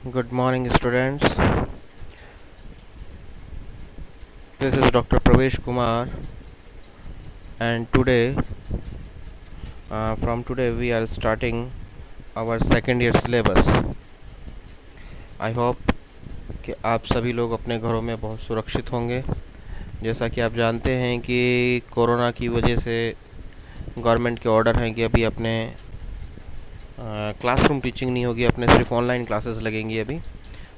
Good morning, students. This is Dr. Pravesh Kumar, and from today, we are starting our second year syllabus. I hope कि आप सभी लोग अपने घरों में बहुत सुरक्षित होंगे। जैसा कि आप जानते हैं कि कोरोना की वजह से गवर्नमेंट के ऑर्डर हैं कि अभी अपने क्लासरूम टीचिंग नहीं होगी, अपने सिर्फ ऑनलाइन क्लासेस लगेंगी अभी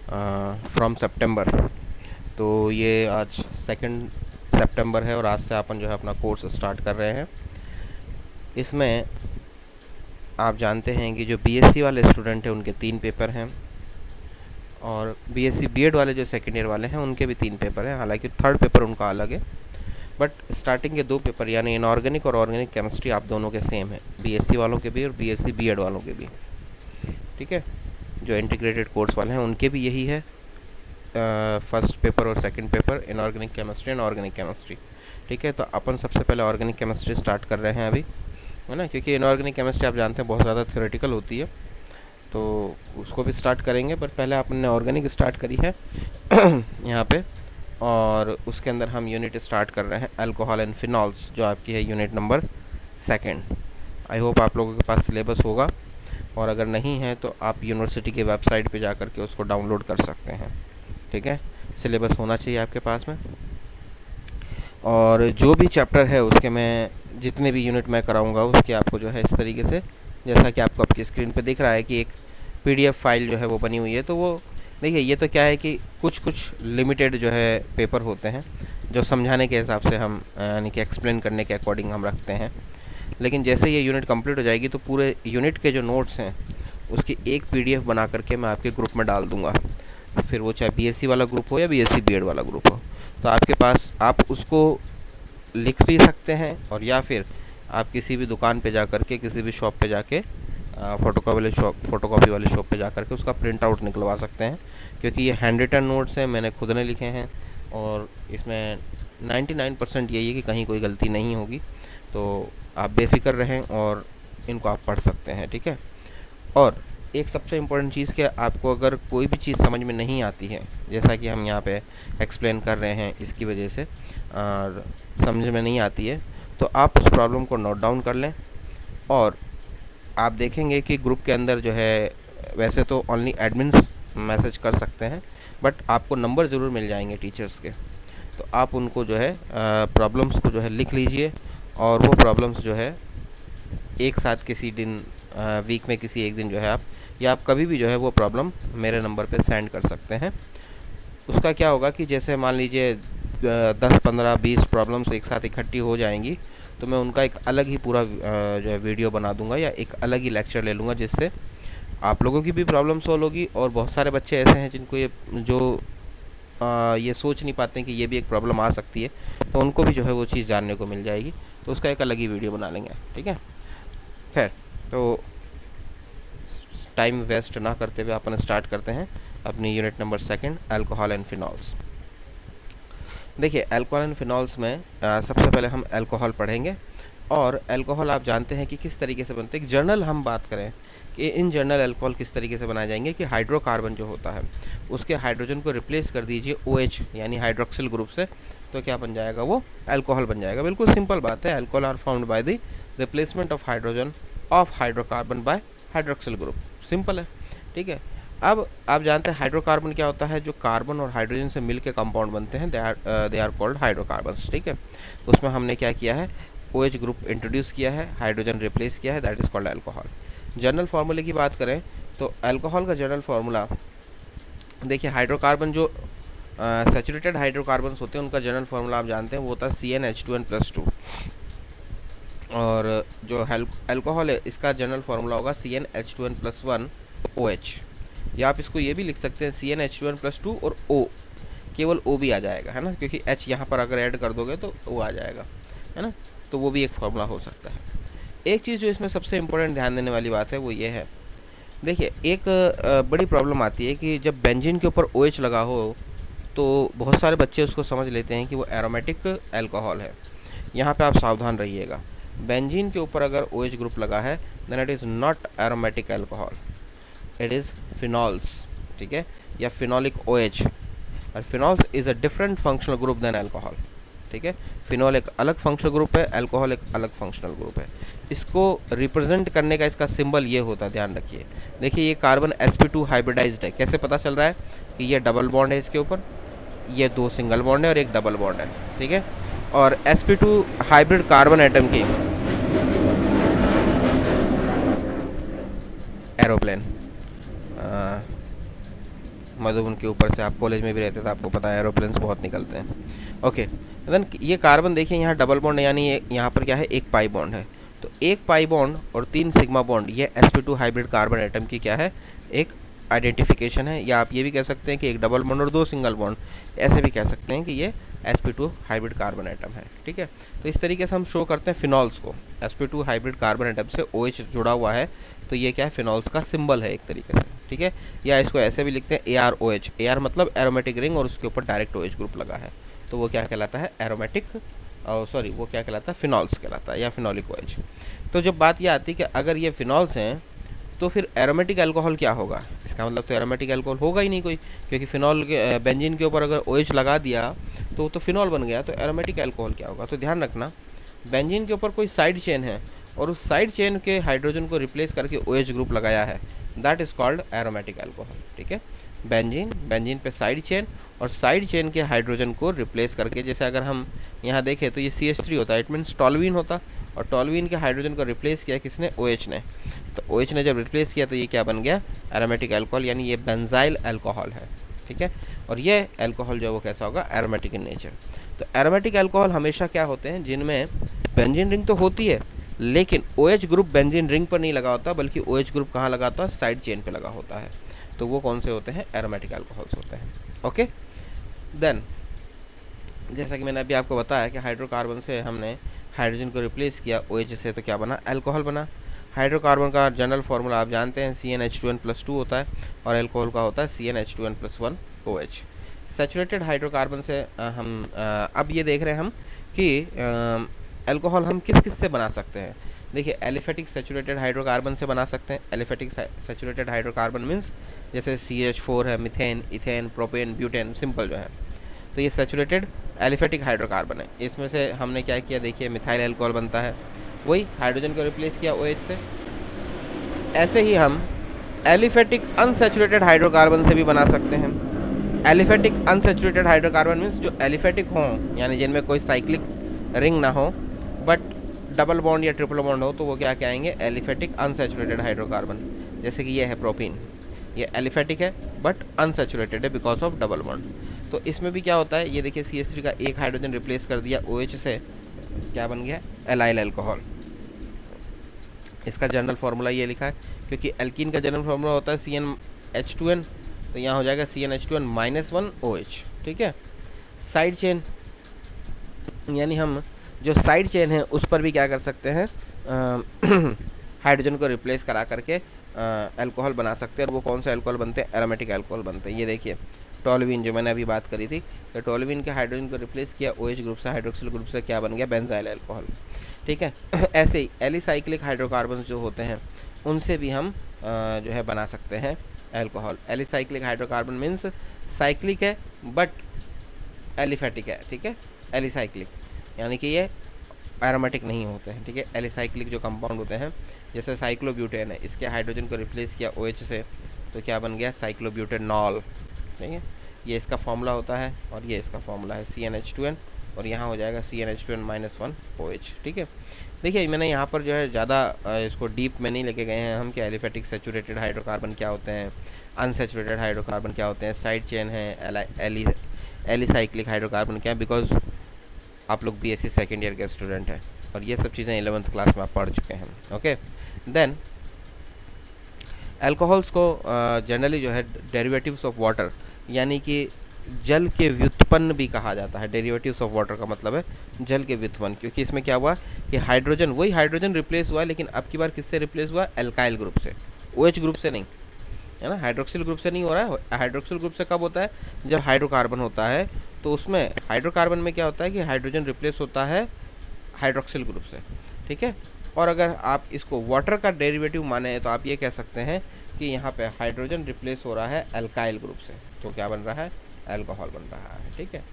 फ्रॉम सितंबर। तो ये आज 2 सितंबर है और आज से अपन जो है अपना कोर्स स्टार्ट कर रहे हैं। इसमें आप जानते हैं कि जो बीएससी वाले स्टूडेंट हैं उनके 3 पेपर हैं, और बीएससी बीएड वाले जो सेकेंड ईयर वाले हैं उनके भी 3 पेपर हैं। हालांकि थर्ड पेपर उनका अलग है, बट स्टार्टिंग के 2 पेपर यानी इनऑर्गेनिक और ऑर्गेनिक केमिस्ट्री आप दोनों के सेम है, बीएससी वालों के भी और बीएससी बीएड वालों के भी। ठीक है, जो इंटीग्रेटेड कोर्स वाले हैं उनके भी यही है, फर्स्ट पेपर और second paper inorganic chemistry and organic chemistry. ठीक है, तो अपन सबसे पहले ऑर्गेनिक केमिस्ट्री स्टार्ट कर रहे हैं अभी, है ना, क्योंकि इनऑर्गेनिक केमिस्ट्री आप जानते हैं बहुत ज़्यादा थ्योरेटिकल होती है, तो उसको भी स्टार्ट करेंगे। पर पहले आपने ऑर्गेनिक स्टार्ट करी है यहाँ पे, और उसके अंदर हम यूनिट स्टार्ट कर रहे हैं अल्कोहल एंड फिनॉल्स, जो आपकी है यूनिट नंबर 2। आई होप आप लोगों के पास सिलेबस होगा, और अगर नहीं है तो आप यूनिवर्सिटी की वेबसाइट पे जा कर के उसको डाउनलोड कर सकते हैं। ठीक है, सिलेबस होना चाहिए आपके पास में। और जो भी चैप्टर है उसके मैं जितने भी यूनिट मैं कराऊंगा उसके आपको जो है इस तरीके से, जैसा कि आपको आपकी स्क्रीन पे दिख रहा है कि एक पीडीएफ फाइल जो है वो बनी हुई है। तो वो देखिए, ये तो क्या है कि कुछ कुछ लिमिटेड जो है पेपर होते हैं जो समझाने के हिसाब से हम यानी कि एक्सप्लेन करने के अकॉर्डिंग हम रखते हैं। लेकिन जैसे ये यूनिट कंप्लीट हो जाएगी तो पूरे यूनिट के जो नोट्स हैं उसकी एक पीडीएफ बना करके मैं आपके ग्रुप में डाल दूंगा, फिर वो चाहे बीएससी वाला ग्रुप हो या बीएससी बीएड वाला ग्रुप हो। तो आपके पास आप उसको लिख भी सकते हैं, और या फिर आप किसी भी दुकान पे जा करके, किसी भी शॉप पे जाके फोटोकॉपी वाले शॉप पे जा करके उसका प्रिंट आउट निकलवा सकते हैं, क्योंकि ये हैंड रिटन नोट्स हैं, मैंने खुद ने लिखे हैं, और इसमें 99% यही है कि कहीं कोई गलती नहीं होगी। तो आप बेफिक्र रहें और इनको आप पढ़ सकते हैं। ठीक है, और एक सबसे इम्पोर्टेंट चीज़ कि आपको अगर कोई भी चीज़ समझ में नहीं आती है, जैसा कि हम यहाँ पे एक्सप्लेन कर रहे हैं इसकी वजह से, और समझ में नहीं आती है, तो आप उस प्रॉब्लम को नोट डाउन कर लें। और आप देखेंगे कि ग्रुप के अंदर जो है, वैसे तो ओनली एडमिन्स मैसेज कर सकते हैं, बट आपको नंबर ज़रूर मिल जाएंगे टीचर्स के। तो आप उनको जो है प्रॉब्लम्स को जो है लिख लीजिए, और वो प्रॉब्लम्स जो है एक साथ किसी दिन वीक में किसी एक दिन जो है आप, या आप कभी भी जो है वो प्रॉब्लम मेरे नंबर पे सेंड कर सकते हैं। उसका क्या होगा कि जैसे मान लीजिए 10, 15, 20 प्रॉब्लम्स एक साथ इकट्ठी हो जाएंगी, तो मैं उनका एक अलग ही पूरा जो है वीडियो बना दूंगा, या एक अलग ही लेक्चर ले लूँगा, जिससे आप लोगों की भी प्रॉब्लम सॉल्व होगी। और बहुत सारे बच्चे ऐसे हैं जिनको ये सोच नहीं पाते हैं कि ये भी एक प्रॉब्लम आ सकती है, तो उनको भी जो है वो चीज़ जानने को मिल जाएगी। तो उसका एक अलग ही वीडियो बना लेंगे। ठीक है, खैर, तो टाइम वेस्ट ना करते हुए अपन स्टार्ट करते हैं अपनी unit number 2 alcohol and phenols. देखिए, अल्कोहल एंड फिनॉल्स में सबसे पहले हम अल्कोहल पढ़ेंगे, और अल्कोहल आप जानते हैं कि किस तरीके से बनते हैं। जनरल हम बात करें कि इन जनरल अल्कोहल किस तरीके से बनाए जाएंगे, कि हाइड्रोकार्बन जो होता है उसके हाइड्रोजन को रिप्लेस कर दीजिए OH यानी हाइड्रोक्सिल ग्रुप से, तो क्या बन जाएगा, वो अल्कोहल बन जाएगा। बिल्कुल सिंपल बात है, alcohol are found by the replacement of hydrogen of hydrocarbon by hydroxyl group. Simple है। ठीक है, अब आप जानते हैं हाइड्रोकार्बन क्या होता है, जो कार्बन और हाइड्रोजन से मिलकर कंपाउंड बनते हैं, दे आर कॉल्ड हाइड्रोकार्बन्स। ठीक है, उसमें हमने क्या किया है, OH ग्रुप इंट्रोड्यूस किया है, हाइड्रोजन रिप्लेस किया है, that is called alcohol. General फार्मूले की बात करें तो अल्कोहल का जनरल फार्मूला देखिए, हाइड्रोकार्बन जो सैचुरेटेड हाइड्रोकार्बन्स होते हैं उनका जनरल फार्मूला आप जानते हैं, वो होता है CnH2n+2। और जो अल्कोहल है इसका जनरल फार्मूला होगा CnH2n+1 OH, या आप इसको ये भी लिख सकते हैं CnH2n+2 और O, केवल O भी आ जाएगा, है ना, क्योंकि H यहाँ पर अगर ऐड कर दोगे तो O आ जाएगा, है ना। तो वो भी एक फार्मूला हो सकता है। एक चीज़ जो इसमें सबसे इम्पोर्टेंट ध्यान देने वाली बात है वो ये है, देखिए, एक बड़ी प्रॉब्लम आती है कि जब बेंजीन के ऊपर OH लगा हो तो बहुत सारे बच्चे उसको समझ लेते हैं कि वो एरोमेटिक अल्कोहल है। यहाँ पे आप सावधान रहिएगा, बेंजीन के ऊपर अगर OH ग्रुप लगा है then it is not aromatic alcohol, it is phenols. ठीक है, या फिनोलिक OH। और phenols is a different functional group than alcohol, ठीक है। फिनॉल एक अलग फंक्शनल ग्रुप है, अल्कोहल एक अलग फंक्शनल ग्रुप है। इसको रिप्रेजेंट करने का इसका सिंबल ये होता है, ध्यान रखिए। देखिए ये कार्बन sp2 हाइब्रिडाइज्ड है, कैसे पता चल रहा है कि ये डबल बॉन्ड है इसके ऊपर, ये 2 सिंगल बॉन्ड है और एक डबल बॉन्ड है, ठीक है। और sp2 हाइब्रिड कार्बन एटम की एरोप्लेन, मधुबन के ऊपर से, आप कॉलेज में भी रहते थे, आपको पता है एरोप्लेन्स बहुत निकलते हैं। ओके, देन ये कार्बन देखिए यहाँ डबल बॉन्ड है, यानी यहाँ पर क्या है, एक पाई बॉन्ड है। तो एक पाई बॉन्ड और 3 सिग्मा बॉन्ड, ये sp2 हाइब्रिड कार्बन एटम की क्या है, एक आइडेंटिफिकेशन है। या आप ये भी कह सकते हैं कि एक डबल बॉन्ड और 2 सिंगल बॉन्ड, ऐसे भी कह सकते हैं कि ये sp2 हाइब्रिड कार्बन एटम है, ठीक है। तो इस तरीके से हम शो करते हैं फिनॉल्स को, sp2 हाइब्रिड कार्बन एटम से OH जुड़ा हुआ है, तो ये क्या है, फिनॉल्स का सिंबल है एक तरीके से, ठीक है। या इसको ऐसे भी लिखते हैं AROH, AR मतलब एरोमेटिक रिंग और उसके ऊपर डायरेक्ट OH ग्रुप लगा है, तो वो क्या कहलाता है, एरोमेटिक, सॉरी वो क्या कहलाता है, फिनॉल्स कहलाता है, या फिनोलिक OH। तो जब बात ये आती है कि अगर ये फिनॉल्स हैं तो फिर एरोमेटिक अल्कोहल क्या होगा, इसका मतलब तो एरोमेटिक अल्कोहल होगा ही नहीं कोई, क्योंकि फिनॉल के बेंजीन के ऊपर अगर OH लगा दिया तो फिनॉल बन गया, तो एरोमेटिक अल्कोहल क्या होगा। तो ध्यान रखना, बेंजीन के ऊपर कोई साइड चेन है और उस साइड चेन के हाइड्रोजन को रिप्लेस करके OH ग्रुप लगाया है, that is called aromatic alcohol, ठीक है। बेंजीन पे साइड चेन और साइड चेन के हाइड्रोजन को रिप्लेस करके, जैसे अगर हम यहाँ देखें तो ये CH3 होता है, इट मीन्स टॉल्यूइन होता, और टॉल्यूइन के हाइड्रोजन को रिप्लेस किया किसने, OH ने। तो OH ने जब रिप्लेस किया तो ये क्या बन गया, एरोमेटिक अल्कोहल, यानी ये बेंजाइल अल्कोहल है, ठीक है। और ये अल्कोहल जो है वो कैसा होगा, एरोमेटिक इन नेचर। तो एरोमेटिक अल्कोहल हमेशा क्या होते हैं, जिनमें बेंजीन रिंग तो होती है लेकिन OH ग्रुप बेंजीन रिंग पर नहीं लगा होता, बल्कि OH ग्रुप कहाँ लगा होता है, साइड चेन पे लगा होता है। तो वो कौन से होते हैं, एरोमेटिक अल्कोहल्स होते हैं। ओके, देन जैसा कि मैंने अभी आपको बताया कि हाइड्रोकार्बन से हमने हाइड्रोजन को रिप्लेस किया OH से, तो क्या बना, अल्कोहल बना। हाइड्रोकार्बन का जनरल फार्मूला आप जानते हैं, CnH2n+2 होता है, और अल्कोहल का होता है CnH2n+1 OH। सैचुरेटेड हाइड्रोकार्बन से अब ये देख रहे हैं हम कि अल्कोहल हम किस किस से बना सकते हैं। देखिए एलिफेटिक सैचुरेटेड हाइड्रोकार्बन से बना सकते हैं। एलिफेटिक सैचुरेटेड हाइड्रोकार्बन मीन्स जैसे CH4 है, methane, ethane, propane, butane, simple जो है, तो ये सैचुरेटेड एलिफेटिक हाइड्रोकार्बन है। इसमें से हमने क्या किया, देखिए मिथाइल अल्कोहल बनता है, वही हाइड्रोजन को रिप्लेस किया OH से। ऐसे ही हम एलिफेटिक अनसैचुरेटेड हाइड्रोकार्बन से भी बना सकते हैं। एलिफेटिक अनसैचुरेटेड हाइड्रोकार्बन मीन्स जो एलिफेटिक हों, यानी जिनमें कोई साइक्लिक रिंग ना हो बट डबल बॉन्ड या ट्रिपल बॉन्ड हो, तो वो क्या कहेंगे, एलिफेटिक अनसैचुरेटेड हाइड्रोकार्बन। जैसे कि ये है प्रोपीन, ये एलिफेटिक है बट अनसैचुरेटेड है बिकॉज ऑफ डबल बॉन्ड। तो इसमें भी क्या होता है, ये देखिए CH3 का एक हाइड्रोजन रिप्लेस कर दिया OH से, क्या बन गया, एलाइल अल्कोहल। इसका जनरल फार्मूला ये लिखा है, क्योंकि एल्कीन का जनरल फार्मूला होता है CnH2n, तो यहाँ हो जाएगा CnH2n-1 OH, ठीक है। साइड चेन, यानी हम जो साइड चेन है उस पर भी क्या कर सकते हैं, हाइड्रोजन को रिप्लेस करा करके अल्कोहल बना सकते हैं। और वो कौन से अल्कोहल बनते हैं, एरोमेटिक अल्कोहल बनते हैं। ये देखिए टॉल्यूइन, जो मैंने अभी बात करी थी, तो टॉल्यूइन के हाइड्रोजन को रिप्लेस किया OH ग्रुप से, हाइड्रोक्सिल ग्रुप से, क्या बन गया, बेंजाइल अल्कोहल, ठीक है। ऐसे ही एलिसाइक्लिक हाइड्रोकार्बन जो होते हैं उनसे भी हम जो है बना सकते हैं alcohol. Alicyclic hydrocarbon means cyclic है बट एलिफेटिक है, ठीक है, एलिसाइक्लिक, यानी कि ये एरोमेटिक नहीं होते हैं, ठीक है। एलिसाइक्लिक जो कंपाउंड होते हैं, जैसे साइक्लोब्यूटेन है, इसके हाइड्रोजन को रिप्लेस किया OH से, तो क्या बन गया, साइक्लोब्यूटेनॉल, ठीक है। ये इसका फॉर्मूला होता है और ये इसका फॉर्मूला है CnH2n, और यहाँ हो जाएगा CnH2n-1 OH, ठीक है। देखिए मैंने यहाँ पर जो है ज़्यादा इसको डीप में नहीं लेके गए हैं हम कि एलिफेटिक सैचुरेटेड हाइड्रोकार्बन क्या होते हैं, अनसैचुरेटेड हाइड्रोकार्बन क्या होते हैं, साइड चेन है, एलिसाइक्लिक हाइड्रोकार्बन क्या है, बिकॉज आप लोग BSc सेकेंड ईयर के स्टूडेंट हैं और ये सब चीज़ें 11th क्लास में आप पढ़ चुके हैं। ओके, देन अल्कोहल्स को जनरली जो है डेरिवेटिव्स ऑफ वाटर, यानी कि जल के व्युत्पन्न भी कहा जाता है। डेरिवेटिव्स ऑफ वाटर का मतलब है जल के व्युत्पन्न, क्योंकि इसमें क्या हुआ कि हाइड्रोजन, वही हाइड्रोजन रिप्लेस हुआ, लेकिन अब की बार किससे रिप्लेस हुआ, एल्काइल ग्रुप से, OH ग्रुप से नहीं, है ना, हाइड्रोक्सिल ग्रुप से नहीं हो रहा है। हाइड्रोक्सिल ग्रुप से कब होता है, जब हाइड्रोकार्बन होता है, तो उसमें हाइड्रोकार्बन में क्या होता है कि हाइड्रोजन रिप्लेस होता है हाइड्रोक्सिल ग्रुप से, ठीक है। और अगर आप इसको वाटर का डेरिवेटिव माने तो आप ये कह सकते हैं कि यहाँ पे हाइड्रोजन रिप्लेस हो रहा है एल्काइल ग्रुप से, तो क्या बन रहा है, अल्कोहल बन रहा है। ठीक है,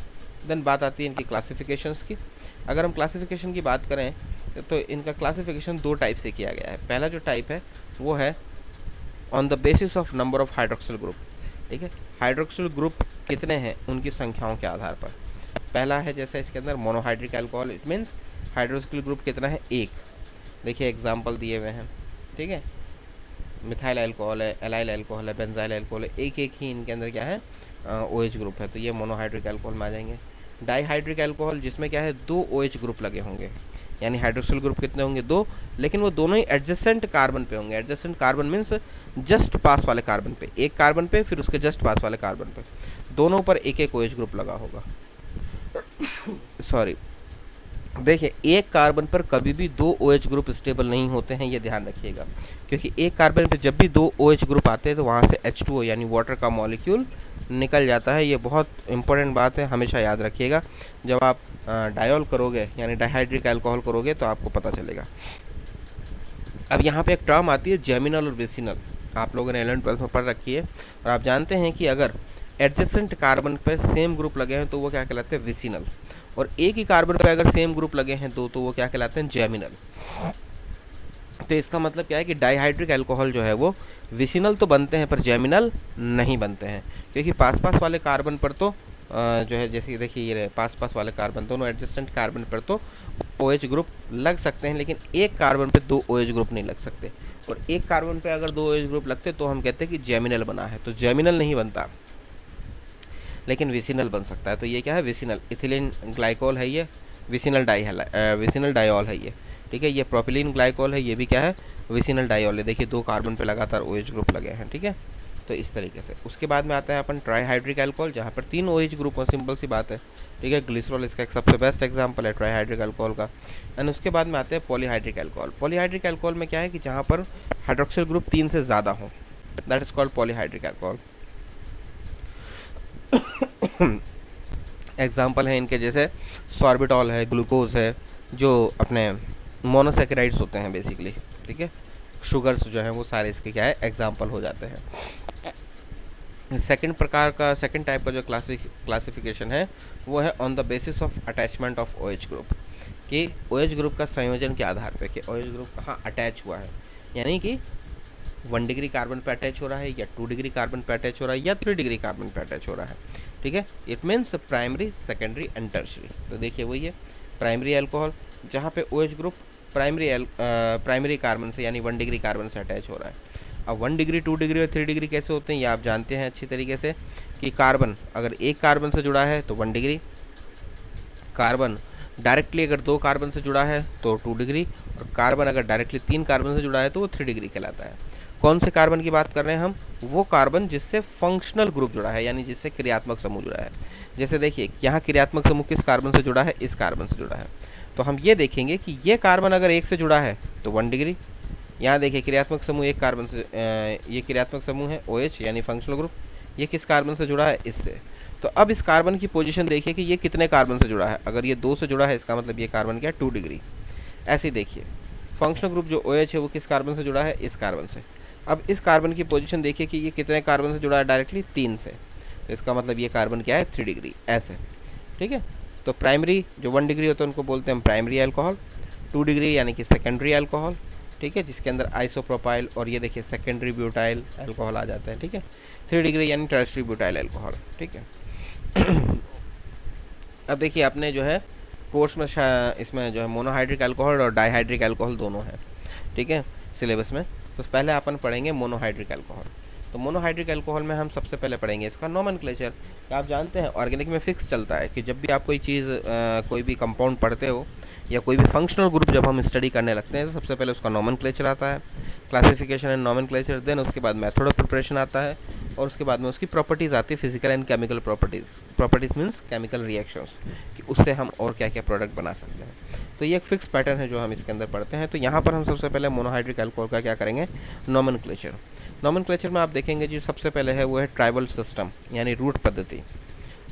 देन बात आती है इनकी क्लासिफिकेशंस की। अगर हम क्लासिफिकेशन की बात करें तो इनका क्लासिफिकेशन दो टाइप से किया गया है। पहला जो टाइप है वो है on the basis of number of hydroxyl group. ठीक है, हाइड्रोक्सिल ग्रुप कितने हैं उनकी संख्याओं के आधार पर। पहला है जैसे इसके अंदर monohydric alcohol, it means hydroxyl group कितना है, एक। देखिए एग्जाम्पल दिए हुए हैं। ठीक है, मिथाइल अल्कोहल है, एलाइल अल्कोहल है, बेंजाइल अल्कोहल है, एक एक ही इनके अंदर क्या है, OH ग्रुप है, तो ये मोनोहाइड्रिक अल्कोहल में आ जाएंगे। डाईहाइड्रिक अल्कोहल जिसमें क्या है, दो OH ग्रुप लगे होंगे, यानी हाइड्रोक्सिल ग्रुप कितने होंगे, दो, लेकिन वो दोनों ही एडजेसेंट कार्बन पे होंगे। एडजेसेंट कार्बन मीन्स जस्ट पास वाले कार्बन पे, एक कार्बन पे फिर उसके जस्ट पास वाले कार्बन पे, दोनों पर एक एक OH ग्रुप लगा होगा। सॉरी, देखिए एक कार्बन पर कभी भी दो OH ग्रुप स्टेबल नहीं होते हैं, ये ध्यान रखिएगा, क्योंकि एक कार्बन पर जब भी दो OH ग्रुप आते हैं तो वहाँ से H2O यानी वाटर का मॉलिक्यूल निकल जाता है। ये बहुत इंपॉर्टेंट बात है, हमेशा याद रखिएगा। जब आप डायोल करोगे यानी डाइहाइड्रिक अल्कोहल करोगे तो आपको पता चलेगा। अब यहाँ पे एक टर्म आती है जेमिनल और विसिनल, आप लोगों ने 11th-12th में पढ़ रखी है, और आप जानते हैं कि अगर एडजेसेंट कार्बन पर सेम ग्रुप लगे हैं तो वो क्या कहलाते हैं, विसिनल, और एक ही कार्बन पर अगर सेम ग्रुप लगे हैं दो तो वो क्या कहलाते हैं, जेमिनल। तो इसका मतलब क्या है कि डाइहाइड्रिक अल्कोहल जो है वो विसिनल तो बनते हैं पर जेमिनल नहीं बनते हैं, क्योंकि पास पास वाले कार्बन पर तो जो है, जैसे देखिए ये पास पास वाले कार्बन, दोनों एडजेसेंट कार्बन पर तो OH ग्रुप लग सकते हैं, लेकिन एक कार्बन पे दो OH ग्रुप नहीं लग सकते, और एक कार्बन पे अगर दो OH ग्रुप लगते तो हम कहते हैं कि जेमिनल बना है। तो जेमिनल नहीं बनता, लेकिन विसिनल बन सकता है। तो ये क्या है, विसिनल। इथिलीन ग्लाइकोल है ये, विसिनल डाइऑल है ये। ठीक है, ये प्रोपिलीन ग्लाइकोल है, ये भी क्या है, विसिनल डाइऑल है। देखिए दो कार्बन पे लगातार OH ग्रुप लगे हैं। ठीक है, तो इस तरीके से। उसके बाद में आता है अपन ट्राईहाइड्रिक अल्कोहल, जहाँ पर तीन OH ग्रुप हो, सिंपल सी बात है। ठीक है, ग्लिसरॉल इसका एक सबसे बेस्ट एग्जांपल है ट्राईहाइड्रिक अल्कोहल का। एंड उसके बाद में आते हैं पॉलीहाइड्रिक अल्कोहल। पॉलीहाइड्रिक अल्कोहल में क्या है कि जहाँ पर हाइड्रोक्सिल ग्रुप 3 से ज़्यादा हो, that is called polyhydric alcohol. Example है इनके जैसे सॉर्बिटॉल है, ग्लूकोज है, जो अपने मोनोसैकेराइड्स होते हैं बेसिकली। ठीक है, शुगर्स जो हैं वो सारे इसके क्या है, एग्जाम्पल हो जाते हैं। सेकंड टाइप का जो क्लासिफिकेशन है वो है on the basis of attachment of OH group, कि OH ग्रुप का संयोजन के आधार पे कि OH ग्रुप कहाँ अटैच हुआ है, यानी कि 1 डिग्री कार्बन पे अटैच हो रहा है, या 2 डिग्री कार्बन पे अटैच हो रहा है, या 3 डिग्री कार्बन पे अटैच हो रहा है। ठीक है, it means primary, secondary and tertiary. तो देखिए वही है प्राइमरी अल्कोहल, जहाँ पे OH ग्रुप प्राइमरी कार्बन से यानी 1 डिग्री कार्बन से अटैच हो रहा है। अब 1 डिग्री, 2 डिग्री और 3 डिग्री कैसे होते हैं ये आप जानते हैं अच्छी तरीके से, कि कार्बन अगर एक कार्बन से जुड़ा है तो 1 डिग्री, कार्बन डायरेक्टली अगर 2 कार्बन से जुड़ा है तो 2 डिग्री, और कार्बन अगर डायरेक्टली 3 कार्बन से जुड़ा है तो वो 3 डिग्री कहलाता है। कौन से कार्बन की बात कर रहे हैं हम, वो कार्बन जिससे फंक्शनल ग्रुप जुड़ा है, यानी जिससे क्रियात्मक समूह जुड़ा है। जैसे देखिए यहाँ क्रियात्मक समूह किस कार्बन से जुड़ा है, इस कार्बन से जुड़ा है, तो हम ये देखेंगे कि ये कार्बन अगर एक से जुड़ा है तो 1 डिग्री। यहाँ देखिए क्रियात्मक समूह एक कार्बन से, ये क्रियात्मक समूह है OH यानी फंक्शनल ग्रुप, ये किस कार्बन से जुड़ा है, इससे। तो अब इस कार्बन की पोजीशन देखिए कि ये कितने कार्बन से जुड़ा है, अगर ये 2 से जुड़ा है इसका मतलब ये कार्बन क्या है, 2 डिग्री। ऐसे ही देखिए फंक्शनल ग्रुप जो OH है वो किस कार्बन से जुड़ा है, इस कार्बन से। अब इस कार्बन की पोजीशन देखिए कि ये कितने कार्बन से जुड़ा है, डायरेक्टली 3 से, तो इसका मतलब ये कार्बन क्या है, 3 डिग्री, ऐसे। ठीक है, तो प्राइमरी जो 1 डिग्री होता है उनको बोलते हैं प्राइमरी अल्कोहल, 2 डिग्री यानी कि सेकेंडरी अल्कोहल। ठीक है, जिसके अंदर आइसोप्रोपाइल और ये देखिए सेकेंडरी ब्यूटाइल अल्कोहल आ जाता है। ठीक है, 3 डिग्री यानी टर्शियरी ब्यूटाइल अल्कोहल। ठीक है, अब देखिए आपने जो है कोर्स में इसमें जो है मोनोहाइड्रिक अल्कोहल और डाइहाइड्रिक अल्कोहल दोनों है। ठीक है, सिलेबस में। तो पहले अपन पढ़ेंगे मोनोहाइड्रिक अल्कोहल। तो मोनोहाइड्रिक अल्कोहल में हम सबसे पहले पढ़ेंगे इसका नोमेनक्लेचर। आप जानते हैं ऑर्गेनिक में फिक्स चलता है कि जब भी आप कोई चीज़ कोई भी कंपाउंड पढ़ते हो या कोई भी फंक्शनल ग्रुप जब हम स्टडी करने लगते हैं तो सबसे पहले उसका नोमेनक्लेचर आता है, क्लासिफिकेशन एंड नोमेनक्लेचर, देन उसके बाद मेथड ऑफ प्रिपरेशन आता है, और उसके बाद में उसकी प्रॉपर्टीज़ आती है, physical and chemical properties means chemical reactions, कि उससे हम और क्या क्या प्रोडक्ट बना सकते हैं। तो ये एक फिक्स पैटर्न है जो हम इसके अंदर पढ़ते हैं। तो यहाँ पर हम सबसे पहले मोनोहाइड्रिक अल्कोहल का क्या करेंगे, नोमेनक्लेचर। नोमेनक्लेचर में आप देखेंगे जो सबसे पहले है वो है ट्राइबल सिस्टम यानी रूट पद्धति।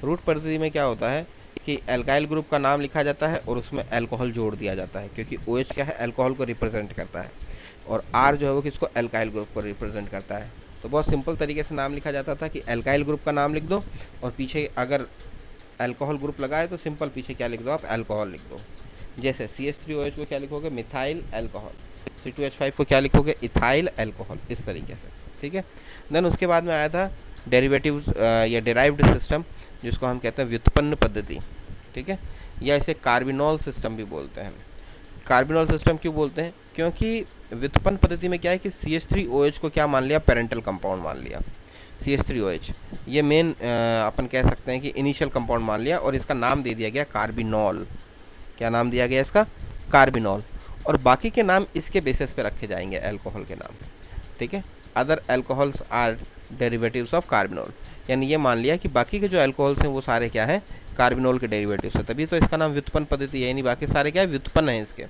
रूट पद्धति में क्या होता है कि एल्काइल ग्रुप का नाम लिखा जाता है और उसमें अल्कोहल जोड़ दिया जाता है, क्योंकि OH क्या है, अल्कोहल को रिप्रेजेंट करता है, और R जो है वो किसको, एल्काइल ग्रुप को रिप्रेजेंट करता है। तो बहुत सिंपल तरीके से नाम लिखा जाता था कि एल्काइल ग्रुप का नाम लिख दो, और पीछे अगर अल्कोहल ग्रुप लगा है तो सिंपल पीछे क्या लिख दो आप, अल्कोहल लिख दो। जैसे CH3OH को क्या लिखोगे, मिथाइल अल्कोहल। C2H5 को क्या लिखोगे, इथाइल अल्कोहल, इस तरीके से। ठीक है। देन उसके बाद में आया था डेरिवेटिव या डेराइव्ड सिस्टम, जिसको हम कहते हैं व्युत्पन्न पद्धति। ठीक है, या इसे कार्बिनॉल सिस्टम भी बोलते हैं। कार्बिनॉल सिस्टम क्यों बोलते हैं, क्योंकि व्युत्पन्न पद्धति में क्या है कि CH3OH को क्या मान लिया, पेरेंटल कंपाउंड मान लिया। CH3OH ये मेन अपन कह सकते हैं कि इनिशियल कंपाउंड मान लिया, और इसका नाम दे दिया गया कार्बिनॉल। क्या नाम दिया गया इसका, कार्बिनॉल। और बाकी के नाम इसके बेसिस पे रखे जाएंगे, अल्कोहल के नाम। ठीक है, other alcohols are derivatives of carbinol, यानी ये मान लिया कि बाकी के जो अल्कोहल्स हैं वो सारे क्या है, कार्बिनॉल के डेरिवेटिव्स है, तभी तो इसका नाम व्युत्पन्न पद्धति है। यानी बाकी सारे क्या है, व्युत्पन्न है इसके।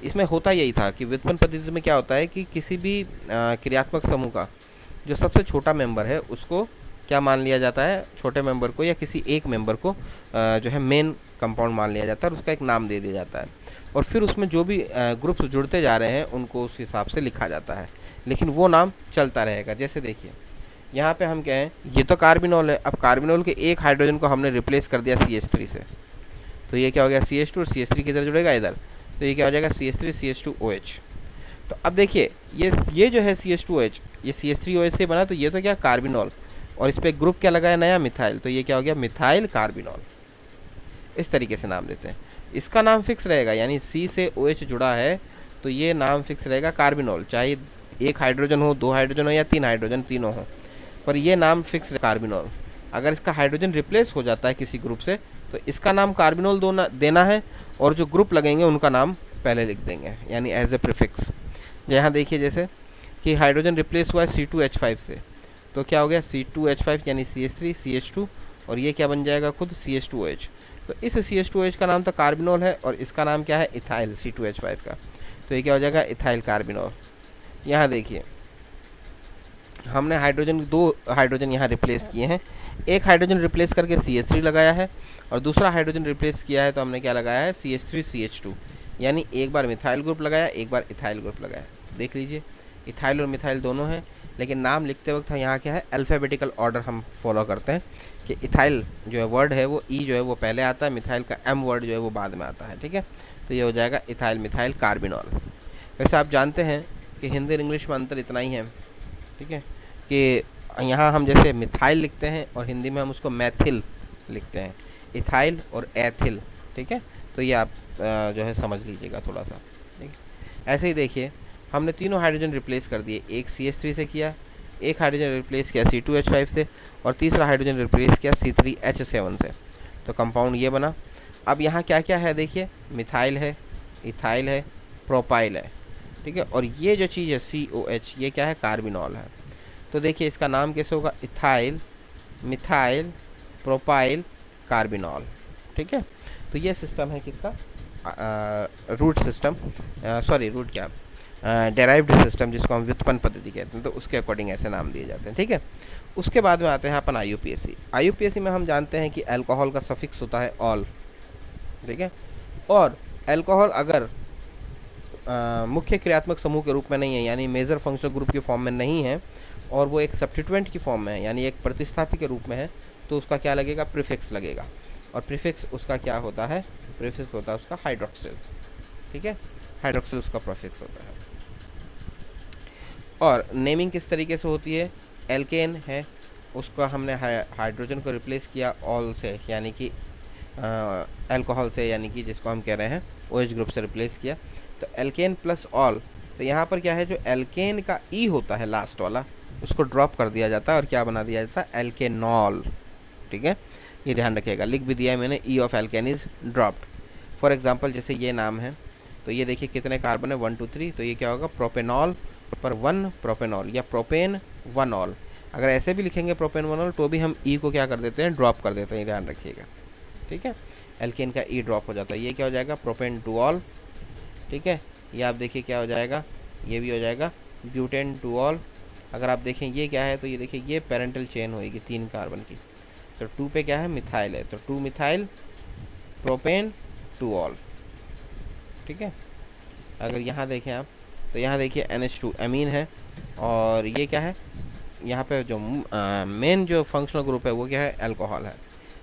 इसमें होता यही था कि व्युत्पन्न पद्धति में क्या होता है कि किसी भी क्रियात्मक समूह का जो सबसे छोटा मेंबर है उसको क्या मान लिया जाता है, छोटे मेंबर को या किसी एक मेंबर को जो है मेन कंपाउंड मान लिया जाता है, और उसका एक नाम दे दिया जाता है। और फिर उसमें जो भी ग्रुप्स जुड़ते जा रहे हैं उनको उस हिसाब से लिखा जाता है, लेकिन वो नाम चलता रहेगा। जैसे देखिए यहाँ पे हम क्या है, ये तो कार्बिनॉल है, अब कार्बिनॉल के एक हाइड्रोजन को हमने रिप्लेस कर दिया CH3 से, तो ये क्या हो गया CH2, और CH3 किधर जुड़ेगा, इधर, तो ये क्या हो जाएगा CH3 CH2OH। तो अब देखिए ये जो है CH2OH, ये CH3OH से बना, तो ये तो क्या कार्बिनॉल, और इस पे ग्रुप क्या लगा है नया, मिथाइल, तो ये क्या हो गया, मिथाइल कार्बिनॉल। इस तरीके से नाम देते हैं। इसका नाम फिक्स रहेगा, यानी C से OH जुड़ा है तो ये नाम फिक्स रहेगा कार्बिनॉल, चाहे एक हाइड्रोजन हो, दो हाइड्रोजन हो, या तीन हाइड्रोजन, तीनों हो, पर ये नाम फिक्स है कार्बिनॉल। अगर इसका हाइड्रोजन रिप्लेस हो जाता है किसी ग्रुप से तो इसका नाम कार्बिनॉल देना है, और जो ग्रुप लगेंगे उनका नाम पहले लिख देंगे, यानी एज ए प्रीफिक्स। यहाँ देखिए जैसे कि हाइड्रोजन रिप्लेस हुआ है C2H5 से, तो क्या हो गया C2H5 यानी CH3 CH2, और ये क्या बन जाएगा खुद CH2OH। तो इस CH2OH का नाम तो कार्बिनॉल है, और इसका नाम क्या है, इथाइल, C2H5 का, तो ये क्या हो जाएगा, इथाइल कार्बिनॉल। यहाँ देखिए हमने दो हाइड्रोजन यहाँ रिप्लेस किए हैं, एक हाइड्रोजन रिप्लेस करके CH3 लगाया है, और दूसरा हाइड्रोजन रिप्लेस किया है तो हमने क्या लगाया है, CH3 CH2, यानी एक बार मिथाइल ग्रुप लगाया, एक बार इथाइल ग्रुप लगाया। देख लीजिए इथाइल और मिथाइल दोनों हैं, लेकिन नाम लिखते वक्त यहाँ क्या है, अल्फ़ाबेटिकल ऑर्डर हम फॉलो करते हैं कि इथाइल जो है वर्ड है वो ई जो है वो पहले आता है, मिथाइल का एम वर्ड जो है वो बाद में आता है। ठीक है, तो ये हो जाएगा इथाइल मिथाइल कार्बिनॉल। वैसे आप जानते हैं कि हिंदी और इंग्लिश में अंतर इतना ही है, ठीक है, कि यहाँ हम जैसे मिथाइल लिखते हैं और हिंदी में हम उसको मैथिल लिखते हैं, इथाइल और एथिल। ठीक है, तो ये आप जो है समझ लीजिएगा थोड़ा सा। ठीक है, ऐसे ही देखिए हमने तीनों हाइड्रोजन रिप्लेस कर दिए, एक CH3 से किया, एक हाइड्रोजन रिप्लेस किया C2H5 से, और तीसरा हाइड्रोजन रिप्लेस किया C3H7 से, तो कंपाउंड ये बना। अब यहाँ क्या क्या है देखिए, मिथाइल है, इथाइल है, प्रोपाइल है। ठीक है, और ये जो चीज़ है COH ये क्या है, कार्बिनॉल है। तो देखिए इसका नाम कैसे होगा, इथाइल मिथाइल प्रोपाइल कार्बिनॉल। ठीक है, तो ये सिस्टम है किसका, रूट सिस्टम, सॉरी रूट क्या, डेराइव्ड सिस्टम, जिसको हम व्युत्पन्न पद्धति कहते हैं, तो उसके अकॉर्डिंग ऐसे नाम दिए जाते हैं। ठीक है, उसके बाद में आते हैं अपन IUPAC। IUPAC में हम जानते हैं कि अल्कोहल का सफिक्स होता है ऑल। ठीक है, और अल्कोहल अगर मुख्य क्रियात्मक समूह के रूप में नहीं है, यानी मेजर फंक्शनल ग्रुप के फॉर्म में नहीं है, और वो एक सब्स्टिट्यूएंट की फॉर्म में है, यानी एक प्रतिस्थापी के रूप में है, तो उसका क्या लगेगा, प्रीफिक्स लगेगा। और प्रीफिक्स उसका क्या होता है, प्रीफिक्स होता है उसका हाइड्रोक्सिल। ठीक है, हाइड्रोक्सिल उसका प्रीफिक्स होता है। और नेमिंग किस तरीके से होती है, एल्केन है, उसका हमने हाइड्रोजन को रिप्लेस किया ऑल से, यानी कि अल्कोहल से, यानी कि जिसको हम कह रहे हैं OH ग्रुप से रिप्लेस किया, तो एल्केन प्लस ऑल। तो यहाँ पर क्या है, जो एल्केन का ई होता है लास्ट वाला, उसको ड्रॉप कर दिया जाता है और क्या बना दिया जाता है, एल्केनॉल। ठीक है, ये ध्यान रखिएगा, लिख भी दिया है मैंने, ई of alkene is dropped. For example जैसे ये नाम है, तो ये देखिए कितने कार्बन है, 1 2 3, तो ये क्या होगा, प्रोपेनॉल पर 1 प्रोपेनॉल, या प्रोपेन 1 ऑल। अगर ऐसे भी लिखेंगे प्रोपेन 1 ऑल तो भी हम ई को क्या कर देते हैं, ड्रॉप कर देते हैं, ध्यान रखिएगा। ठीक है, एल्केन का ई ड्रॉप हो जाता है, ये क्या हो जाएगा, प्रोपेन 2 ऑल। ठीक है, ये आप देखिए क्या हो जाएगा, ये भी हो जाएगा ब्यूटेन 2 ऑल। अगर आप देखें ये क्या है, तो ये देखिए ये पेरेंटल चेन होगी 3 कार्बन की, तो 2 पे क्या है, मिथाइल है, तो 2 मिथाइल प्रोपेन 2 ऑल। ठीक है, अगर यहाँ देखें आप, तो यहाँ देखिए NH2 एमीन है, और ये क्या है, यहाँ पे जो मेन जो फंक्शनल ग्रुप है वो क्या है, अल्कोहल है।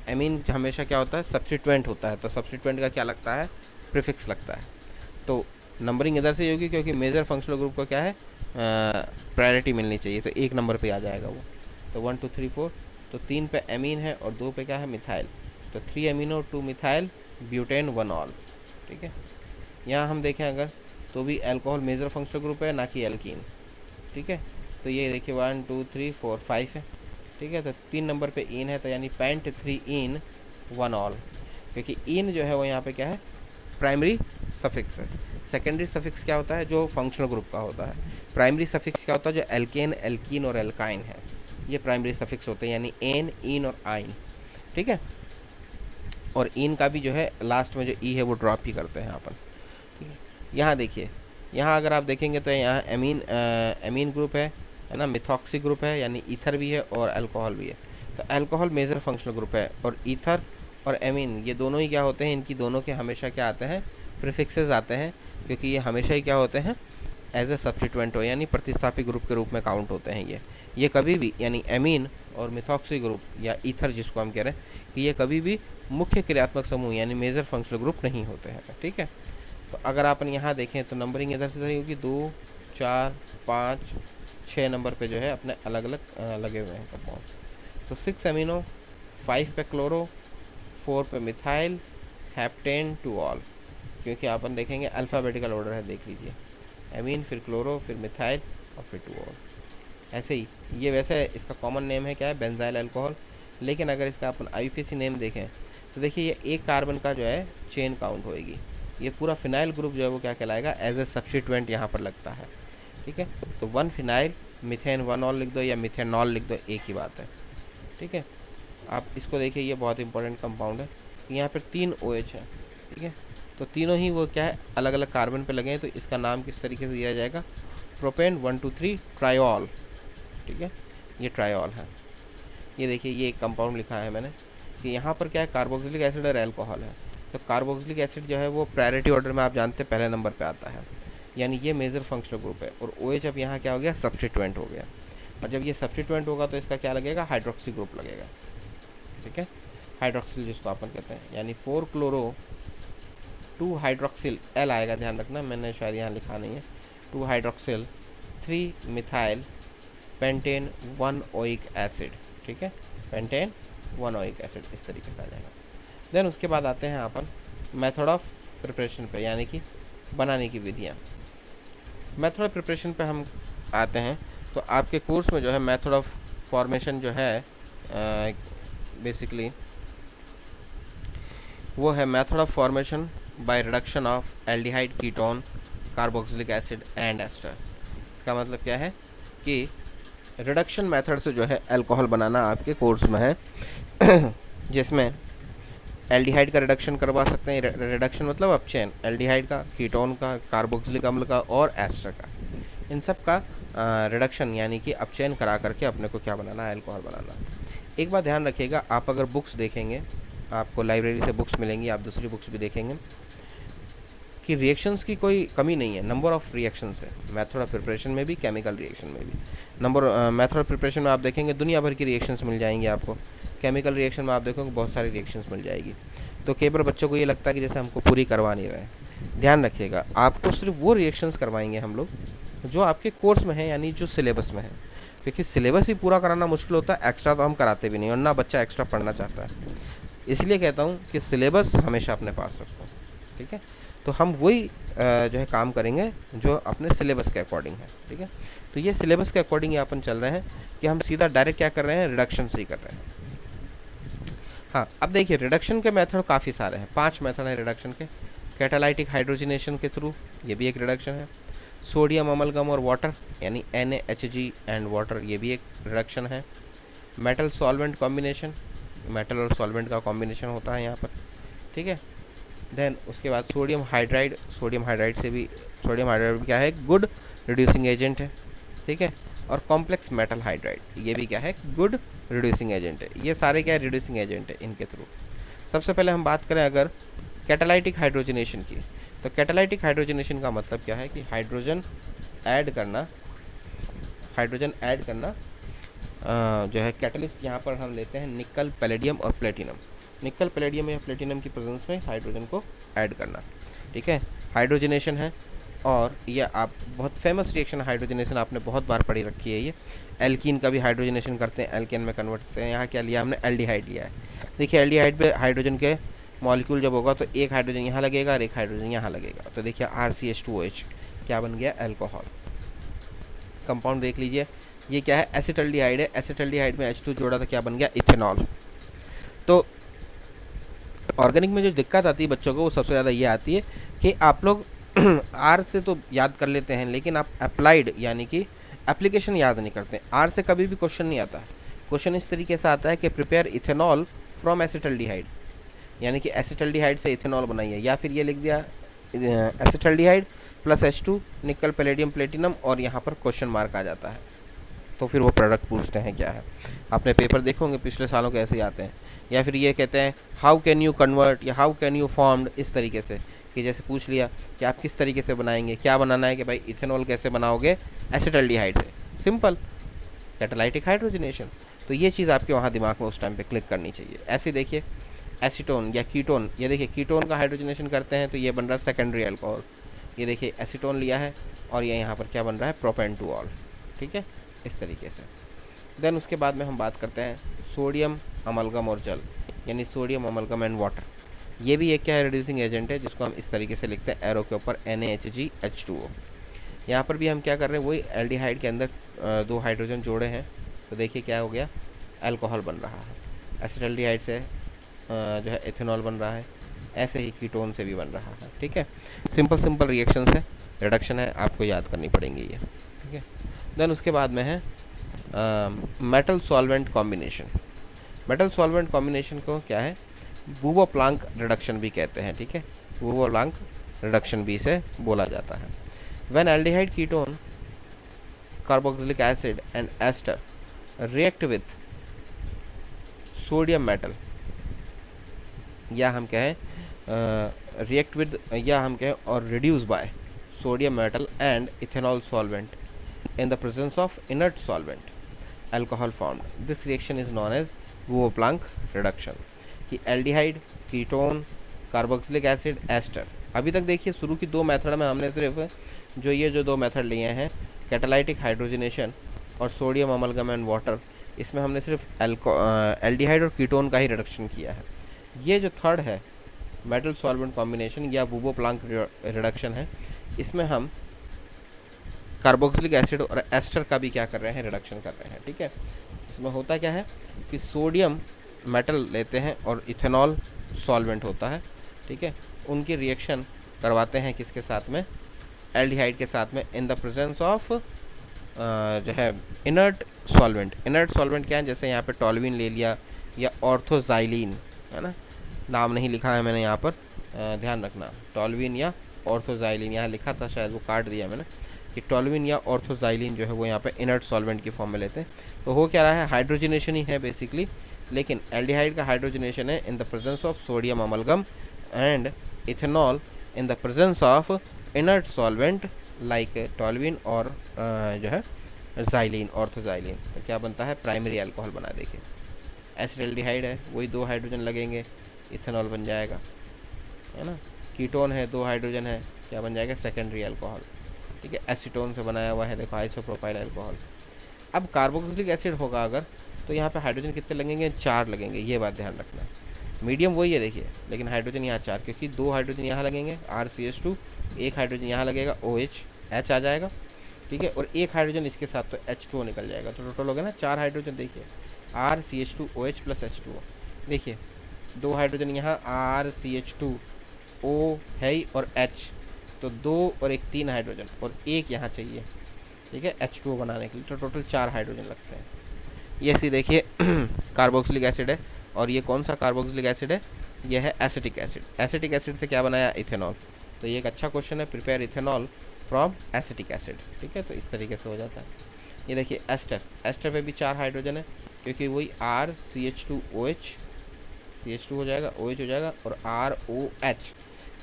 एमीन हमेशा क्या होता है, सब्स्टिट्यूएंट होता है, तो सब्स्टिट्यूएंट का क्या लगता है, प्रीफिक्स लगता है। तो नंबरिंग इधर से होगी क्योंकि मेजर फंक्शनल ग्रुप को क्या है, प्रायोरिटी मिलनी चाहिए, तो 1 नंबर पे आ जाएगा वो। तो 1 2 3 4, तो 3 पे एमीन है और 2 पे क्या है, मिथाइल। तो 3 अमीनो 2 मिथाइल ब्यूटेन 1 ऑल। ठीक है, यहाँ हम देखें अगर तो भी अल्कोहल मेजर फंक्शनल ग्रुप है, ना कि एल्कीन। ठीक है, तो ये देखिए 1 2 3 4 5 है। ठीक है, तो 3 नंबर पे इन है, तो यानी पेंट 3 इन 1 ऑल, क्योंकि इन जो है वो यहाँ पे क्या है, प्राइमरी सफिक्स है। सेकेंडरी सफिक्स क्या होता है, जो फंक्शनल ग्रुप का होता है। प्राइमरी सफिक्स क्या होता है, जो एल्केन, एल्कीन और एल्काइन है, ये प्राइमरी सफिक्स होते हैं, यानी एन, इन और आइन। ठीक है, और इन का भी जो है लास्ट में जो ई है वो ड्रॉप ही करते हैं अपन। ठीक है, यहाँ देखिए, यहाँ अगर आप देखेंगे तो यहाँ एमीन एमीन ग्रुप है ना, मिथॉक्सी ग्रुप है, यानी ईथर भी है और अल्कोहल भी है। तो अल्कोहल मेजर फंक्शनल ग्रुप है, और ईथर और एमीन ये दोनों ही क्या होते हैं, इनकी दोनों के हमेशा क्या आते हैं, प्रीफिक्सेस आते हैं, क्योंकि ये हमेशा ही क्या होते हैं, एज ए सब्स्टिट्यूएंट हो, यानी प्रतिस्थापी ग्रुप के रूप में काउंट होते हैं ये कभी भी, यानी एमीन और मिथॉक्सी ग्रुप या ईथर जिसको हम कह रहे हैं, कि ये कभी भी मुख्य क्रियात्मक समूह यानी मेजर फंक्शनल ग्रुप नहीं होते हैं। ठीक है, तो अगर अपन यहाँ देखें तो नंबरिंग इधर से सही होगी, 2 4 5 6 नंबर पे जो है अपने अलग अलग लगे हुए हैं कंपाउंड। तो 6 अमीनो, 5 पे क्लोरो, 4 पे मिथाइल, हेप्टेन टू ऑल, क्योंकि अपन देखेंगे अल्फ़ाबेटिकल ऑर्डर है, देख लीजिए, एमीन फिर क्लोरो फिर मिथाइल और फिर टू ऑल। ऐसे ही ये वैसे इसका कॉमन नेम है क्या है, बेंजाइल अल्कोहल, लेकिन अगर इसका अपन आईपीसी नेम देखें तो देखिए ये एक कार्बन का जो है चेन काउंट होएगी, ये पूरा फिनाइल ग्रुप जो है वो क्या कहलाएगा, एज ए सब्स्टिट्यूएंट यहाँ पर लगता है। ठीक है, तो 1 फिनाइल मिथेन 1 ऑल लिख दो या मिथेनॉल लिख दो, एक ही बात है। ठीक है, आप इसको देखिए, ये बहुत इंपॉर्टेंट कंपाउंड है, यहाँ पर 3 OH है। ठीक है, तो तीनों ही वो क्या है, अलग अलग कार्बन पे लगे हैं, तो इसका नाम किस तरीके से दिया जाएगा, प्रोपेन 1 2 3 ट्रायोल। ठीक है, ये ट्रायोल है। ये देखिए, ये एक कंपाउंड लिखा है मैंने कि यहाँ पर क्या है, कार्बोक्सिलिक एसिड और अल्कोहल है। तो कार्बोक्सिलिक एसिड जो है वो प्रायोरिटी ऑर्डर में आप जानते हैं पहले नंबर पे आता है, यानी ये मेजर फंक्शनल ग्रुप है, और OH अब यहाँ क्या हो गया, सब्स्टिट्यूएंट हो गया, और जब ये सब्स्टिट्यूएंट होगा तो इसका क्या लगेगा, हाइड्रोक्सी ग्रुप लगेगा। ठीक है, हाइड्रोक्सिल जिसको अपन कहते हैं, यानी 4 क्लोरो 2 हाइड्रोक्सिल, एल आएगा, ध्यान रखना, मैंने शायद यहाँ लिखा नहीं है, 2 hydroxyl 3 methyl pentane 1 oic acid. ठीक है, पेंटेन 1 ओइक एसिड, इस तरीके से आ जाएगा। देन उसके बाद आते हैं अपन मेथड ऑफ प्रिपरेशन पे, यानी कि बनाने की विधियाँ। मेथड ऑफ प्रिपरेशन पे हम आते हैं, तो आपके कोर्स में जो है मेथड ऑफ फॉर्मेशन जो है बेसिकली वो है method of formation by reduction of aldehyde, ketone, carboxylic acid and ester. इसका मतलब क्या है कि रिडक्शन मेथड से जो है अल्कोहल बनाना आपके कोर्स में है जिसमें एल्डिहाइड का रिडक्शन करवा सकते हैं, रिडक्शन मतलब अपचयन, एल्डिहाइड का, कीटोन का, कार्बोक्सिलिक अम्ल का और एस्टर का, इन सब का रिडक्शन यानी कि अपचयन करा करके अपने को क्या बनाना है, अल्कोहल बनाना। एक बात ध्यान रखिएगा, आप अगर बुक्स देखेंगे, आपको लाइब्रेरी से बुक्स मिलेंगी, आप दूसरी बुक्स भी देखेंगे कि रिएक्शंस की कोई कमी नहीं है, नंबर ऑफ रिएक्शंस है मेथड ऑफ प्रिपरेशन में भी, केमिकल रिएक्शन में भी। मेथड ऑफ प्रिपरेशन में आप देखेंगे दुनिया भर की रिएक्शंस मिल जाएंगी आपको, केमिकल रिएक्शन में आप देखोगे बहुत सारी रिएक्शंस मिल जाएगी। तो कई बार बच्चों को ये लगता है कि जैसे हमको पूरी करवा नहीं रहे, ध्यान रखिएगा, आपको सिर्फ वो रिएक्शंस करवाएंगे हम लोग जो आपके कोर्स में है, यानी जो सिलेबस में है, क्योंकि सिलेबस ही पूरा कराना मुश्किल होता है, एक्स्ट्रा तो हम कराते भी नहीं, और ना बच्चा एक्स्ट्रा पढ़ना चाहता है। इसलिए कहता हूँ कि सिलेबस हमेशा अपने पास रखो। ठीक है, तो हम वही जो है काम करेंगे जो अपने सिलेबस के अकॉर्डिंग है। ठीक है, तो ये सिलेबस के अकॉर्डिंग अपन चल रहे हैं कि हम सीधा डायरेक्ट क्या कर रहे हैं, रिडक्शन से ही कर रहे हैं। हाँ, अब देखिए रिडक्शन के मेथड काफ़ी सारे हैं, 5 मेथड है रिडक्शन के। कैटालाइटिक हाइड्रोजनेशन के थ्रू, ये भी एक रिडक्शन है। सोडियम अमलगम और वाटर यानी NaHG एंड वाटर, ये भी एक रिडक्शन है। मेटल सॉल्वेंट कॉम्बिनेशन, मेटल और सॉल्वेंट का कॉम्बिनेशन होता है यहाँ पर। ठीक है, देन उसके बाद सोडियम हाइड्राइड, सोडियम हाइड्राइड क्या है, गुड रिड्यूसिंग एजेंट है। ठीक है, और कॉम्प्लेक्स मेटल हाइड्राइड, ये भी क्या है, गुड रिड्यूसिंग एजेंट है। ये सारे क्या है, रिड्यूसिंग एजेंट है इनके थ्रू। सबसे पहले हम बात करें अगर कैटालाइटिक हाइड्रोजनेशन की, तो कैटालाइटिक हाइड्रोजनेशन का मतलब क्या है कि हाइड्रोजन ऐड करना जो है कैटलिस्ट, यहाँ पर हम लेते हैं निकल, पैलेडियम और प्लेटिनम। निकल, पैलेडियम या प्लेटिनम की प्रेजेंस में हाइड्रोजन को ऐड करना, ठीक है। हाइड्रोजनेशन है, और ये आप बहुत फेमस रिएक्शन हाइड्रोजनेशन आपने बहुत बार पढ़ी रखी है। ये एल्कीन का भी हाइड्रोजनेशन करते हैं, एल्केन में कन्वर्ट करते हैं। यहाँ क्या लिया हमने, एल्डिहाइड लिया है। देखिए एल्डिहाइड पे हाइड्रोजन के मॉलिक्यूल जब होगा तो एक हाइड्रोजन यहाँ लगेगा और एक हाइड्रोजन यहाँ लगेगा, तो देखिए RCH2OH क्या बन गया, अल्कोहल। कंपाउंड देख लीजिए, ये क्या है, एसिटल्डिहाइड है। एसिटल्डिहाइड में H2 जोड़ा तो क्या बन गया, इथेनॉल। तो ऑर्गेनिक में जो दिक्कत आती है बच्चों को, वो सबसे ज़्यादा ये आती है कि आप लोग आर से तो याद कर लेते हैं, लेकिन आप अप्लाइड यानी कि एप्लीकेशन याद नहीं करते। आर से कभी भी क्वेश्चन नहीं आता। क्वेश्चन इस तरीके से आता है कि प्रिपेयर इथेनॉल फ्रॉम एसिटल्डिहाइड, यानी कि एसिटल्डिहाइड से इथेनॉल बनाइए, या फिर ये लिख दिया एसिटल्डिहाइड प्लस H2 निकल, पैलेडियम, प्लेटिनम, और यहाँ पर क्वेश्चन मार्क आ जाता है। तो फिर वो प्रोडक्ट पूछते हैं क्या है। आपने पेपर देखे होंगे पिछले सालों के ऐसे ही आते हैं। या फिर ये कहते हैं हाउ कैन यू कन्वर्ट या हाउ कैन यू फॉर्म्ड, इस तरीके से, कि जैसे पूछ लिया कि आप किस तरीके से बनाएंगे, क्या बनाना है कि भाई इथेनॉल कैसे बनाओगे एसिटल्डिहाइड से, सिंपल कैटालाइटिक हाइड्रोजनेशन। तो ये चीज़ आपके वहाँ दिमाग में उस टाइम पे क्लिक करनी चाहिए। ऐसे देखिए एसीटोन या कीटोन, ये देखिए कीटोन का हाइड्रोजनेशन करते हैं तो ये बन रहा है सेकेंडरी अल्कोहल। ये देखिए एसीटोन लिया है और ये यहाँ पर क्या बन रहा है, प्रोपेन-टू-ऑल, ठीक है, इस तरीके से। देन उसके बाद में हम बात करते हैं सोडियम अमलगम और जल, यानी सोडियम अमलगम एंड वाटर। ये भी एक क्या है, रिड्यूसिंग एजेंट है, जिसको हम इस तरीके से लिखते हैं एरो के ऊपर NaHgH2O। यहाँ पर भी हम क्या कर रहे हैं, वही एल्डिहाइड के अंदर दो हाइड्रोजन जोड़े हैं, तो देखिए क्या हो गया, अल्कोहल बन रहा है। एसिटल्डिहाइड से जो है इथेनॉल बन रहा है, ऐसे ही कीटोन से भी बन रहा है, ठीक है। सिंपल सिंपल रिएक्शन है, रिडक्शन है, आपको याद करनी पड़ेंगी ये, ठीक है। देन उसके बाद में है metal solvent combination. Metal solvent combination को क्या है, बूबो-प्लांक रिडक्शन भी कहते हैं, ठीक है। बूबो-प्लांक रिडक्शन भी इसे बोला जाता है। When aldehyde ketone carboxylic acid and ester react with sodium metal, या हम कहें रिएक्ट विद, या हम कहें और reduce by sodium metal and ethanol solvent in the presence of inert solvent, alcohol formed. This reaction is known as Bouveplancq reduction। कि aldehyde, ketone, carboxylic acid, ester. अभी तक देखिए शुरू की दो मेथड में हमने सिर्फ जो दो मेथड लिए हैं, कैटालाइटिक हाइड्रोजनेशन और सोडियम अमलगम एंड वाटर, इसमें हमने सिर्फ एल्डिहाइड और कीटोन का ही रिडक्शन किया है। ये जो थर्ड है मेटल सॉल्वेंट कॉम्बिनेशन या बूबो-प्लांक रिडक्शन है, इसमें हम कार्बोक्सिलिक एसिड और एस्टर का भी क्या कर रहे हैं, रिडक्शन कर रहे हैं, ठीक है। इसमें होता क्या है कि सोडियम मेटल लेते हैं और इथेनॉल सॉल्वेंट होता है, ठीक है। उनकी रिएक्शन करवाते हैं किसके साथ में, एल्डिहाइड के साथ में, इन द प्रेजेंस ऑफ जो है इनर्ट सॉल्वेंट। इनर्ट सॉल्वेंट क्या है, जैसे यहाँ पे टॉल्विन ले लिया या ऑर्थोजाइलिन, है ना, नाम नहीं लिखा है मैंने यहाँ पर, ध्यान रखना, टॉल्विन या ऑर्थोजाइलिन यहाँ लिखा था, शायद वो काट दिया मैंने, कि टॉल्विन या ऑर्थोजाइलिन जो है वो यहाँ पे इनर्ट सॉल्वेंट की फॉर्म में लेते हैं। तो हो क्या रहा है, हाइड्रोजनेशन ही है बेसिकली, लेकिन एल्डिहाइड का हाइड्रोजनेशन है in the presence of sodium amalgam and ethanol in the presence of inert solvent like toluene और जो है जाइलिन, ऑर्थोजाइलिन। तो क्या बनता है, प्राइमरी अल्कोहल बना देंगे। एसिटल्डिहाइड है, वही दो हाइड्रोजन लगेंगे, इथेनॉल बन जाएगा, है ना। कीटोन है, दो हाइड्रोजन है, क्या बन जाएगा, सेकेंडरी अल्कोहल, ठीक है। एसीटोन से बनाया हुआ है, देखो आइसोप्रोपाइल अल्कोहल। अब कार्बोक्सिलिक एसिड होगा अगर, तो यहाँ पे हाइड्रोजन कितने लगेंगे, 4 लगेंगे, ये बात ध्यान रखना। मीडियम वही है देखिए, लेकिन हाइड्रोजन यहाँ 4, क्योंकि दो हाइड्रोजन यहाँ लगेंगे RCH2, एक हाइड्रोजन यहाँ लगेगा OH, H आ जाएगा, ठीक है, और एक हाइड्रोजन इसके साथ तो H2O निकल जाएगा, तो टोटल हो गया ना 4 हाइड्रोजन। देखिए RCH2OH प्लस H2O, देखिए दो हाइड्रोजन यहाँ RCH2O है ही और H, तो 2 और 1 3 हाइड्रोजन और एक यहाँ चाहिए, ठीक है, H2O बनाने के लिए, तो टोटल 4 हाइड्रोजन लगते हैं। ये सी देखिए कार्बोक्सिलिक एसिड है, और ये कौन सा कार्बोक्सिलिक एसिड है, ये है एसिटिक एसिड। एसिटिक एसिड से क्या बनाया, इथेनॉल। तो ये एक अच्छा क्वेश्चन है, prepare ethanol from acetic acid, ठीक है, तो इस तरीके से हो जाता है। ये देखिए एस्टर, एस्टर पे भी 4 हाइड्रोजन है, क्योंकि वही RCH2OH, CH2 हो जाएगा, OH हो जाएगा और ROH।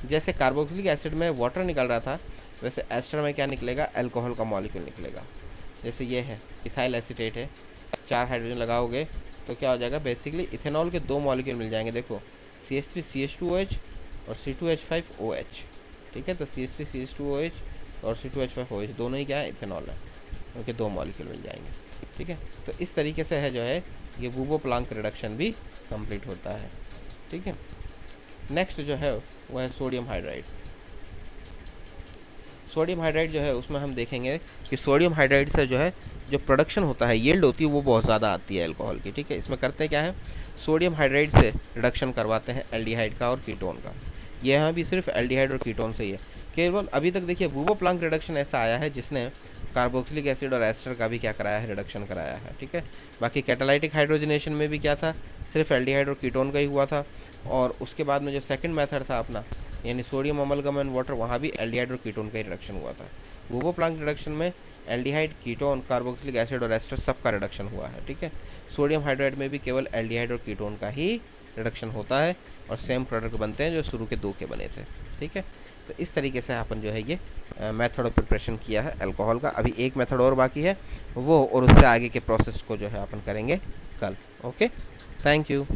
जैसे कार्बोक्सिलिक एसिड में वाटर निकल रहा था, वैसे एस्टर में क्या निकलेगा, अल्कोहल का मॉलिक्यूल निकलेगा। जैसे ये है इथाइल एसीटेट है, 4 हाइड्रोजन लगाओगे तो क्या हो जाएगा, बेसिकली इथेनॉल के 2 मॉलिक्यूल मिल जाएंगे। देखो CH3CH2OH और C2H5OH। ठीक है, तो CH3CH2OH और C2H5OH दोनों ही क्या है, इथेनॉल है, उनके 2 मॉलिक्यूल मिल जाएंगे। ठीक है, तो इस तरीके से है जो है ये वुबो प्लांक रिडक्शन भी कंप्लीट होता है। ठीक है, नेक्स्ट जो है वो है सोडियम हाइड्राइड। सोडियम हाइड्राइड जो है उसमें हम देखेंगे कि सोडियम हाइड्राइड से जो है जो प्रोडक्शन होता है, यील्ड होती है, वो बहुत ज़्यादा आती है अल्कोहल की। ठीक है, इसमें करते क्या है, सोडियम हाइड्राइड से रिडक्शन करवाते हैं एल्डिहाइड का और कीटोन का। ये यहाँ भी सिर्फ एल्डिहाइड और कीटोन से ही है केवल। अभी तक देखिए वुबो प्लांक रिडक्शन ऐसा आया है जिसने कार्बोक्सिलिक एसिड और एस्टर का भी क्या कराया है, रिडक्शन कराया है। ठीक है, बाकी कैटालाइटिक हाइड्रोजनेशन में भी क्या था, सिर्फ एल्डिहाइड और कीटोन का ही हुआ था। और उसके बाद में जो सेकंड मेथड था अपना, यानी सोडियम अमलगम एंड वाटर, वहाँ भी एल्डिहाइड और कीटोन का ही रिडक्शन हुआ था। वुबो प्लांक रिडक्शन में एल्डिहाइड, कीटोन, कार्बोक्सिलिक एसिड और एस्टर सबका रिडक्शन हुआ है। ठीक है, सोडियम हाइड्राइड में भी केवल एल्डिहाइड और कीटोन का ही रिडक्शन होता है और सेम प्रोडक्ट बनते हैं जो शुरू के 2 के बने थे। ठीक है, तो इस तरीके से अपन जो है ये मेथड ऑफ प्रिपरेशन किया है अल्कोहल का। अभी एक मेथड और बाकी है वो, और उससे आगे के प्रोसेस को जो है अपन करेंगे कल। Okay, thank you.